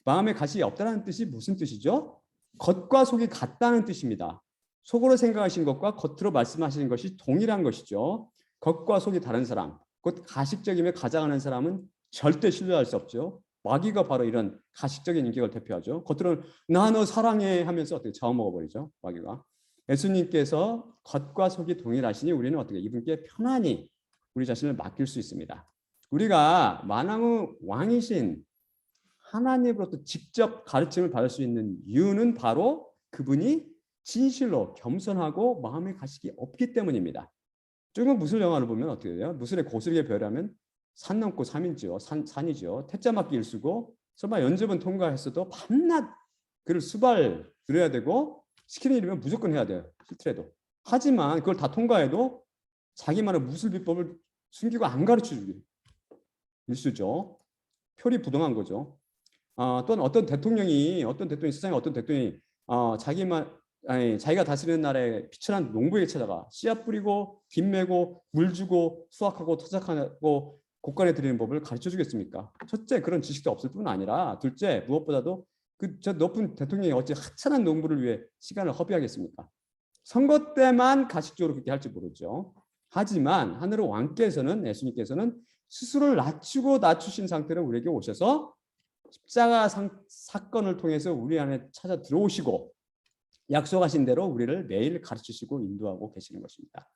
마음에 가식이 없다는 뜻이 무슨 뜻이죠? 겉과 속이 같다는 뜻입니다. 속으로 생각하신 것과 겉으로 말씀하시는 것이 동일한 것이죠. 겉과 속이 다른 사람, 곧 가식적이며 가장하는 사람은 절대 신뢰할 수 없죠. 마귀가 바로 이런 가식적인 인격을 대표하죠. 겉으로는 나 너 사랑해 하면서 어떻게 잡아먹어버리죠. 마귀가. 예수님께서 겉과 속이 동일하시니 우리는 어떻게 이분께 편안히 우리 자신을 맡길 수 있습니다. 우리가 만왕의 왕이신 하나님으로부터 직접 가르침을 받을 수 있는 이유는 바로 그분이 진실로 겸손하고 마음의 가식이 없기 때문입니다. 조금 무술 영화를 보면 어떻게 돼요? 무술의 고수에게 별하면 산 넘고 삼이죠. 산이죠. 태자 맞기 일수고 설마 연습은 통과했어도 밤낮 그를 수발 들여야 되고 시키는 일이면 무조건 해야 돼요. 싫더라도. 하지만 그걸 다 통과해도 자기만의 무술 비법을 숨기고 안 가르쳐주기 일수죠. 표리부동한 거죠. 또는 어떤 대통령이 세상에 어떤 대통령이 자기가 다스리는 나라에 비천한 농부에게 찾아가 씨앗 뿌리고 김 메고 물 주고 수확하고 토작하고 곡간에 들이는 법을 가르쳐 주겠습니까? 첫째, 그런 지식도 없을 뿐 아니라 둘째, 무엇보다도 저 높은 대통령이 어찌 하찮은 농부를 위해 시간을 허비하겠습니까? 선거 때만 가식적으로 그렇게 할지 모르죠. 하지만 하늘의 왕께서는 예수님께서는 스스로를 낮추신 상태로 우리에게 오셔서 십자가 사건을 통해서 우리 안에 찾아 들어오시고 약속하신 대로 우리를 매일 가르치시고 인도하고 계시는 것입니다.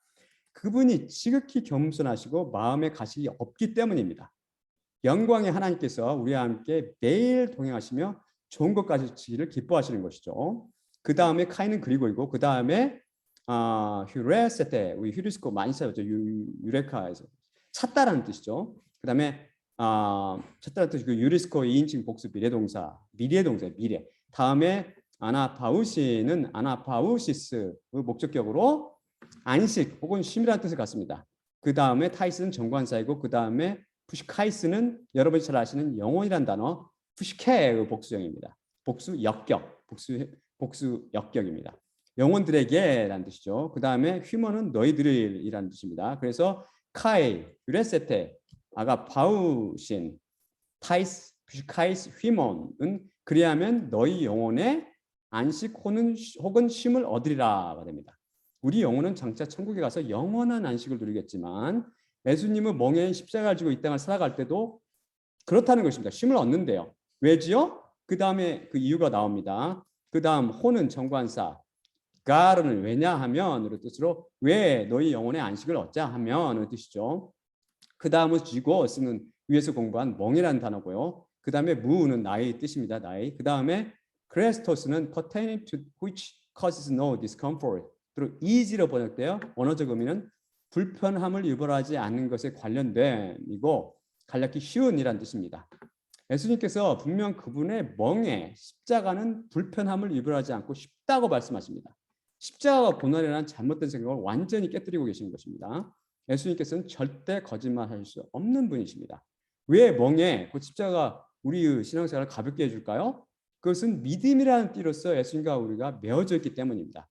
그분이 지극히 겸손하시고 마음에 가식이 없기 때문입니다. 영광의 하나님께서 우리와 함께 매일 동행하시며 좋은 것까지 주시기를 기뻐하시는 것이죠. 그 다음에 카이는 그리고이고 그 다음에 휴레세테, 우리 휴리스코 많이 써요. 유레카에서 찾다라는 뜻이죠. 그 다음에 찾다라는 뜻이 그 유리스코 2인칭 복수 미래동사, 미래. 다음에 아나파우시는 아나파우시스 목적격으로 안식 혹은 쉼이라는 뜻을 갖습니다. 그 다음에 타이스는 정관사이고 그 다음에 푸시카이스는 여러분이 잘 아시는 영혼이란 단어 푸시케의 복수형입니다. 복수 역격입니다. 영혼들에게라는 뜻이죠. 그 다음에 휴먼은 너희들이라는 뜻입니다. 그래서 카이, 유레세테, 아가파우신, 타이스, 푸시카이스, 휴먼은 그리하면 너희 영혼의 안식 혹은 쉼을 얻으리라가 됩니다. 우리 영혼은 장차 천국에 가서 영원한 안식을 누리겠지만 예수님은 멍에인 십자가를 지고 이 땅을 살아갈 때도 그렇다는 것입니다. 쉼을 얻는데요. 왜지요? 그 다음에 그 이유가 나옵니다. 그 다음 호는 정관사, 가르는 왜냐하면 그 뜻으로 왜 너희 영혼의 안식을 얻자 하면 그 뜻이죠. 그 다음은 쥐고 쓰는 위에서 공부한 멍이라는 단어고요. 그 다음에 무는 나의 뜻입니다. 나의. 그 다음에 크레스토스는 pertaining to which causes no discomfort. 그리고 easy로 번역돼요. 원어적 의미는 불편함을 유발하지 않는 것에 관련된이고 간략히 쉬운이란 뜻입니다. 예수님께서 분명 그분의 멍에 십자가는 불편함을 유발하지 않고 쉽다고 말씀하십니다. 십자가가 고난이라는 잘못된 생각을 완전히 깨뜨리고 계시는 것입니다. 예수님께서는 절대 거짓말하실 수 없는 분이십니다. 왜 멍에 그 십자가가 우리의 신앙생활을 가볍게 해줄까요? 그것은 믿음이라는 띠로서 예수님과 우리가 메어져 있기 때문입니다.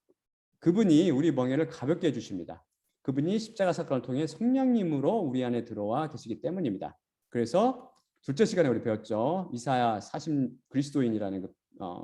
그분이 우리 멍에를 가볍게 해주십니다. 그분이 십자가 사건을 통해 성령님으로 우리 안에 들어와 계시기 때문입니다. 그래서 둘째 시간에 우리 배웠죠. 이사야 40 그리스도인이라는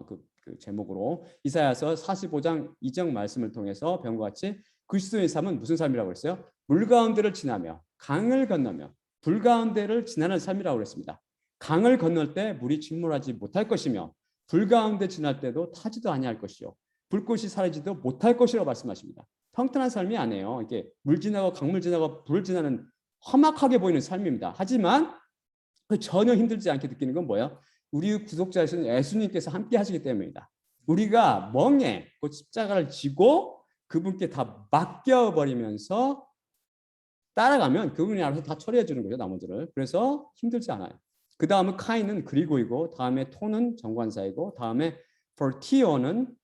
그 제목으로 이사야서 45장 2절 말씀을 통해서 배운 것 같이 그리스도인의 삶은 무슨 삶이라고 했어요? 물 가운데를 지나며 강을 건너며 불 가운데를 지나는 삶이라고 그랬습니다. 강을 건널 때 물이 침몰하지 못할 것이며 불 가운데 지날 때도 타지도 아니할 것이요 불꽃이 사라지도 못할 것이라고 말씀하십니다. 평탄한 삶이 아니에요. 이게 물 지나고 강물 지나고 불 지나는 험악하게 보이는 삶입니다. 하지만 전혀 힘들지 않게 느끼는 건 뭐예요? 우리 구속자이신 예수님께서 함께 하시기 때문입니다. 우리가 멍에 그 십자가를 지고 그분께 다 맡겨버리면서 따라가면 그분이 알아서 다 처리해 주는 거죠. 나머지를. 그래서 힘들지 않아요. 그 다음은 카이는 그리고이고 다음에 토는 정관사이고 다음에 fortio는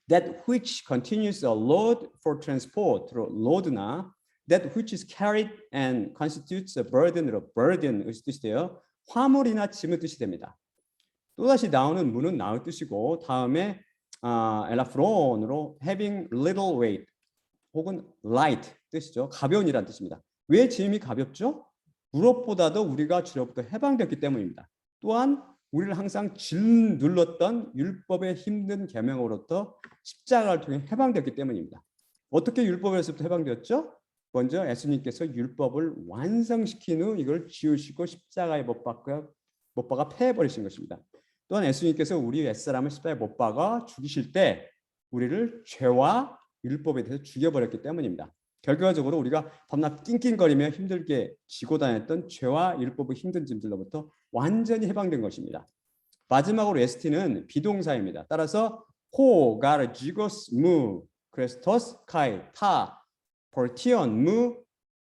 that which continues a load for transport, load나 that which is carried and constitutes a burden으로 burden의 뜻이 돼요. 화물이나 짐의 뜻이 됩니다. 또다시 나오는 문은 나의 뜻이고 다음에 엘라프론으로 having little weight 혹은 light 뜻이죠. 가벼운이라는 뜻입니다. 왜 짐이 가볍죠? 무엇보다도 우리가 죄로부터 해방됐기 때문입니다. 또한 우리를 항상 짓눌렀던 율법의 힘든 계명으로부터 십자가를 통해 해방됐기 때문입니다. 어떻게 율법에서부터 해방되었죠? 먼저 예수님께서 율법을 완성시킨 후 이걸 지우시고 십자가에 못 박아 패해버리신 것입니다. 또한 예수님께서 우리 옛사람을 십자가에 못 박아 죽이실 때 우리를 죄와 율법에 대해서 죽여버렸기 때문입니다. 결과적으로 우리가 밤낮 낑낑거리며 힘들게 지고 다녔던 죄와 율법의 힘든 짐들로부터 완전히 해방된 것입니다. 마지막으로 ST는 비동사입니다. 따라서 호, 가르, 지고스, 무, 크레스토스, 카이, 타, 폴티온, 무,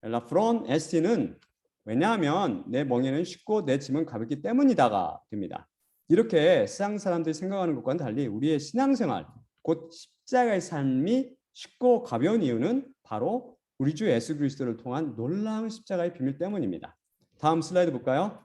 엘라프론, ST는 왜냐하면 내 멍에는 쉽고 내 짐은 가볍기 때문이다가 됩니다. 이렇게 세상 사람들이 생각하는 것과는 달리 우리의 신앙생활, 곧 십자가의 삶이 쉽고 가벼운 이유는 바로 우리 주 예수 그리스도를 통한 놀라운 십자가의 비밀 때문입니다. 다음 슬라이드 볼까요?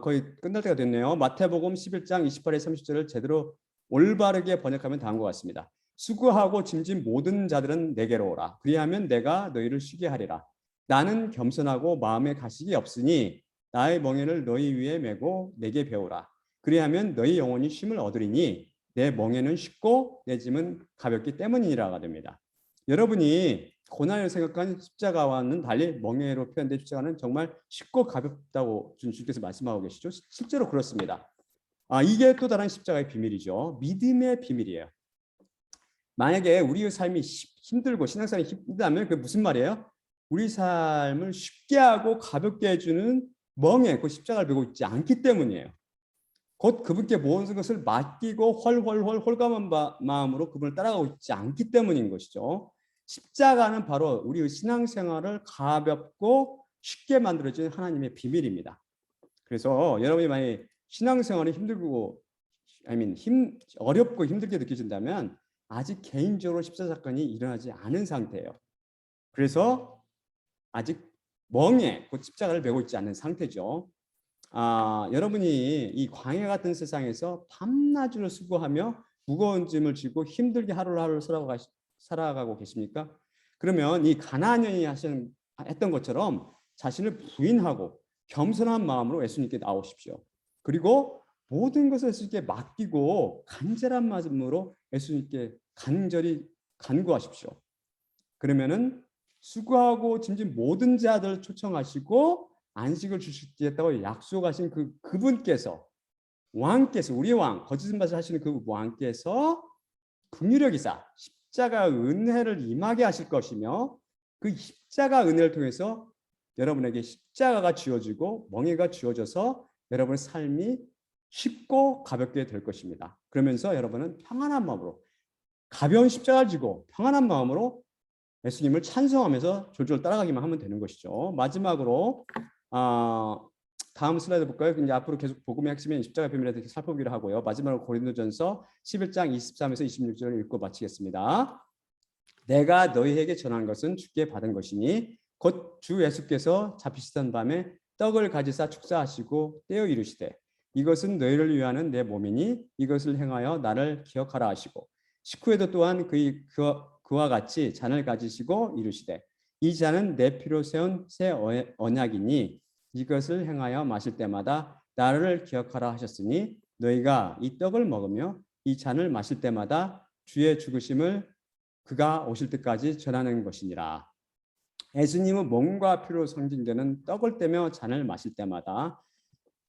거의 끝날 때가 됐네요. 마태복음 11장 28에 30절을 제대로 올바르게 번역하면 다음과 같습니다. 수고하고 짐진 모든 자들은 내게로 오라. 그리하면 내가 너희를 쉬게 하리라. 나는 겸손하고 마음에 가식이 없으니 나의 멍에를 너희 위에 메고 내게 배우라. 그리하면 너희 영혼이 쉼을 얻으리니 내 멍에는 쉽고 내 짐은 가볍기 때문이라가 됩니다. 여러분이 고난을 생각한 십자가와는 달리 멍에로 표현된 십자가는 정말 쉽고 가볍다고 주님께서 말씀하고 계시죠. 실제로 그렇습니다. 이게 또 다른 십자가의 비밀이죠. 믿음의 비밀이에요. 만약에 우리의 삶이 힘들고 신앙생활이 힘들다면 그게 무슨 말이에요? 우리 삶을 쉽게 하고 가볍게 해주는 멍에 그 십자가를 메고 있지 않기 때문이에요. 곧 그분께 모든 것을 맡기고 홀홀홀 홀감한 마음으로 그분을 따라가고 있지 않기 때문인 것이죠. 십자가는 바로 우리의 신앙생활을 가볍고 쉽게 만들어진 하나님의 비밀입니다. 그래서 여러분이 만약 신앙생활이 힘들고 어렵고 힘들게 느껴진다면 아직 개인적으로 십자가 사건이 일어나지 않은 상태예요. 그래서 아직 멍에 곧 십자가를 메고 있지 않은 상태죠. 여러분이 이 광야 같은 세상에서 밤낮으로 수고하며 무거운 짐을 지고 힘들게 하루하루 살아가고 계십니까? 그러면 이 가나안 여인이 했던 것처럼 자신을 부인하고 겸손한 마음으로 예수님께 나오십시오. 그리고 모든 것을 예수님께 맡기고 간절한 마음으로 예수님께 간절히 간구하십시오. 그러면은 수고하고 짐진 모든 자들 초청하시고 안식을 주시겠다고 약속하신 그분께서 왕께서 우리 왕 거짓 말을 하시는 그 왕께서 긍휼력이사 십자가 은혜를 임하게 하실 것이며 그 십자가 은혜를 통해서 여러분에게 십자가가 쥐어지고 멍에가 쥐어져서 여러분의 삶이 쉽고 가볍게 될 것입니다. 그러면서 여러분은 평안한 마음으로 가벼운 십자가를 지고 평안한 마음으로 예수님을 찬송하면서 졸졸 따라가기만 하면 되는 것이죠. 마지막으로 다음 슬라이드 볼까요? 이제 앞으로 계속 복음의 핵심인 십자가 비밀에 대해 살펴보기로 하고요. 마지막으로 고린도전서 11장 23에서 26절을 읽고 마치겠습니다. 내가 너희에게 전한 것은 주께 받은 것이니 곧 주 예수께서 잡히시던 밤에 떡을 가지사 축사하시고 떼어 이르시되 이것은 너희를 위하는 내 몸이니 이것을 행하여 나를 기억하라 하시고 식후에도 또한 그와 같이 잔을 가지시고 이르시되 이 잔은 내 피로 세운 새 언약이니 이것을 행하여 마실 때마다 나를 기억하라 하셨으니 너희가 이 떡을 먹으며 이 잔을 마실 때마다 주의 죽으심을 그가 오실 때까지 전하는 것이니라. 예수님은 몸과 피로 상징되는 떡을 떼며 잔을 마실 때마다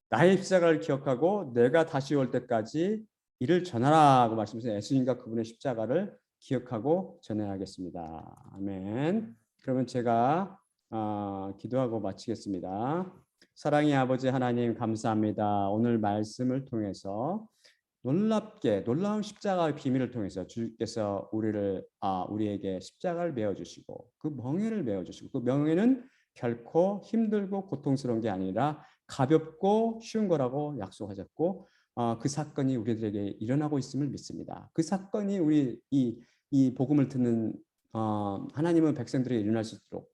나의 십자가를 기억하고 내가 다시 올 때까지 이를 전하라고 말씀하셔서 예수님과 그분의 십자가를 기억하고 전해야겠습니다. 아멘. 그러면 제가 기도하고 마치겠습니다. 사랑의 아버지 하나님 감사합니다. 오늘 말씀을 통해서 놀라운 십자가의 비밀을 통해서 주께서 우리에게 십자가를 메어 주시고 그 멍에를 메어 주시고 그 멍에는 결코 힘들고 고통스러운 게 아니라 가볍고 쉬운 거라고 약속하셨고 그 사건이 우리들에게 일어나고 있음을 믿습니다. 그 사건이 우리 이 복음을 듣는 하나님은 백성들에게 일어날 수 있도록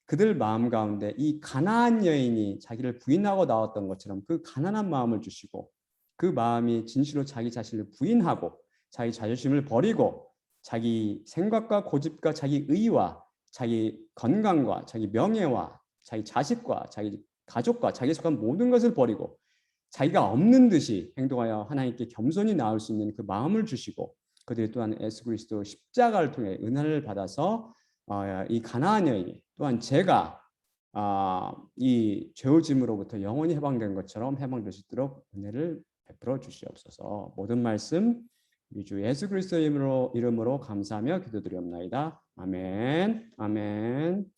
그들 마음 가운데 이 가나안 여인이 자기를 부인하고 나왔던 것처럼 그 가난한 마음을 주시고 그 마음이 진실로 자기 자신을 부인하고 자기 자존심을 버리고 자기 생각과 고집과 자기 의와 자기 건강과 자기 명예와 자기 자식과 자기 가족과 자기 속한 모든 것을 버리고 자기가 없는 듯이 행동하여 하나님께 겸손히 나올 수 있는 그 마음을 주시고 그들이 또한 예수 그리스도 십자가를 통해 은혜를 받아서 이 가나안 여인이 또한 제가 이 죄짐으로부터 영원히 해방된 것처럼 해방될 수 있도록 은혜를 베풀어 주시옵소서. 모든 말씀 우리 주 예수 그리스도의 이름으로 감사하며 기도드리옵나이다. 아멘. 아멘.